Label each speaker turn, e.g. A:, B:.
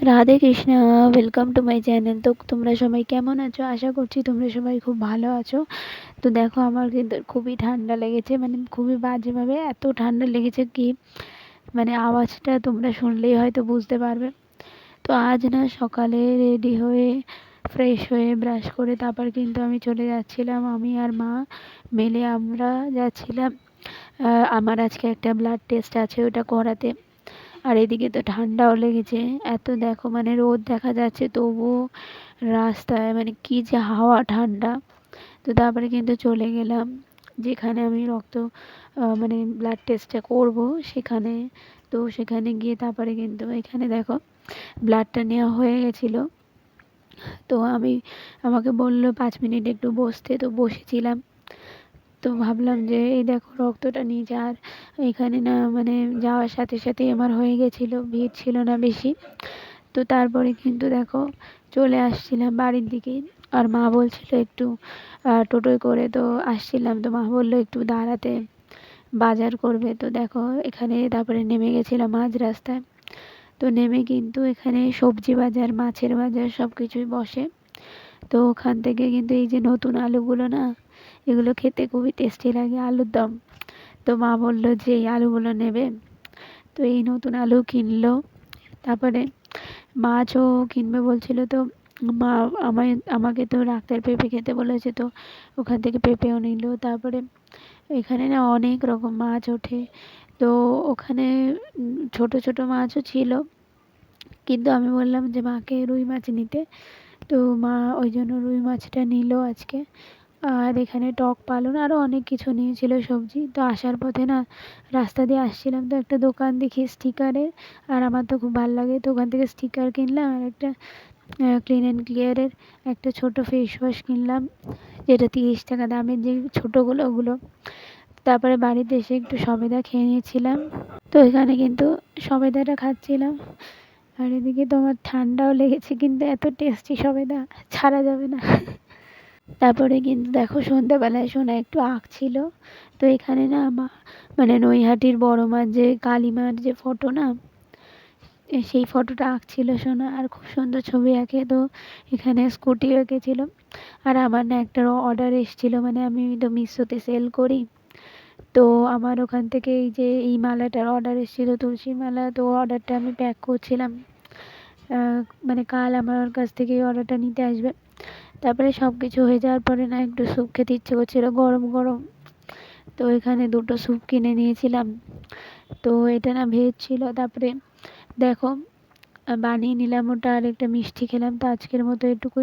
A: Radhe Krishna, welcome to my channel. তো তোমরা সবাই কেমন আছো? আশা করছি তোমরা সবাই খুব ভালো আছো। তো দেখো, আমার কিন্তু খুবই ঠান্ডা লেগেছে, মানে খুবই বাজেভাবে। এত ঠান্ডা লেগেছে কি, মানে আওয়াজটা তোমরা শুনলেই হয়তো বুঝতে পারবে। তো আজ না সকালে রেডি হয়ে ফ্রেশ হয়ে ব্রাশ করে তারপর কিন্তু আমি চলে যাচ্ছিলাম, আমি আর মা মিলে আমরা যাচ্ছিলাম। আমার আজকে একটা ব্লাড টেস্ট আছে, ওটা করাতে। আর এদিকে তো ঠান্ডাও লেগেছে এত, দেখো মানে রোদ দেখা যাচ্ছে তবুও রাস্তায় মানে কি যে হাওয়া, ঠান্ডা। তো তারপরে কিন্তু চলে গেলাম যেখানে আমি রক্ত মানে ব্লাড টেস্টটা করব সেখানে। তো সেখানে গিয়ে তারপরে কিন্তু এখানে দেখো ব্লাডটা নেওয়া হয়ে গেছিলো। তো আমাকে বললো 5 মিনিট একটু বসতে, তো বসেছিলাম। তো ভাবলাম যে এই দেখো রক্তটা নিয়ে যা। আর এখানে না মানে যাওয়ার সাথে সাথেই আমার হয়ে গেছিলো, ভিড় ছিল না বেশি। তো তারপরে কিন্তু দেখো চলে আসছিলাম বাড়ির দিকে। আর মা বলছিল একটু টোটোয় করে তো আসছিলাম, তো মা বললো একটু দাঁড়াতে, বাজার করবে। তো দেখো এখানে তারপরে নেমে গেছিলাম মাঝ রাস্তায়। তো নেমে কিন্তু এখানে সবজি বাজার, মাছের বাজার সব কিছুই বসে। তো ওখান থেকে কিন্তু এই যে নতুন আলুগুলো না, এগুলো খেতে খুবই টেস্টি লাগে, আলুর দম। তো মা বললো যে এই আলুগুলো নেবে, তো এই নতুন আলু কিনলো। তারপরে মাছও কিনবে বলছিল। তো মা আমাকে তো ডাক্তার পেঁপে খেতে বলেছে, তো ওখান থেকে পেঁপেও নিল। তারপরে এখানে না অনেক রকম মাছ ওঠে। তো ওখানে ছোট ছোট মাছও ছিল, কিন্তু আমি বললাম যে মাকে রুই মাছ নিতে। তো মা ওই জন্য রুই মাছটা নিল আজকে। আর এখানে টক পালং আরও অনেক কিছু নিয়েছিল সবজি। তো আসার পথে না রাস্তা দিয়ে আসছিলাম, তো একটা দোকান দেখি স্টিকারের, আর আমার তো খুব ভালো লাগে, তো ওখান থেকে স্টিকার কিনলাম। আর একটা ক্লিন অ্যান্ড ক্লিয়ারের একটা ছোট ফেস ওয়াশ কিনলাম, যেটা 30 টাকা দামের, যে ছোটোগুলো ওগুলো। তারপরে বাড়িতে এসে একটু সবেদা খেয়ে নিয়েছিলাম। তো এখানে কিন্তু সবেদাটা খাচ্ছিলাম। আর এদিকে তোমার ঠান্ডাও লেগেছে, কিন্তু এত টেস্টি সবেদা, ছাড়া যাবে না। তারপরে কিন্তু দেখো সন্ধ্যাবেলায় সোনা একটু আঁকছিল। তো এখানে না মানে নৈহাটির বড় মার যে কালী মার যে ফটো না, সেই ফটোটা আঁকছিল সোনা, আর খুব সুন্দর ছবি আঁকে। তো এখানে স্কুটি এঁকেছিল। আর আমার না একটা অর্ডার এসেছিলো, মানে আমি তো মিশোতে সেল করি। তো আমার ওখান থেকে এই যে এই মালাটার অর্ডার এসেছিলো, তুলসী মালা। তো অর্ডারটা আমি প্যাক করছিলাম, মানে কাল আমার কাছ থেকে এই অর্ডারটা নিতে আসবে। তারপরে সব কিছু হয়ে যাওয়ার পরে না একটু স্যুপ খেতে ইচ্ছে করছিল গরম গরম। তো এখানে 2টো স্যুপ কিনে নিয়েছিলাম। তো এটা না ভেজ ছিল। তারপরে দেখো বানিয়ে নিলাম ওটা, আর একটা মিষ্টি খেলাম। তো আজকের মতো এটুকুই।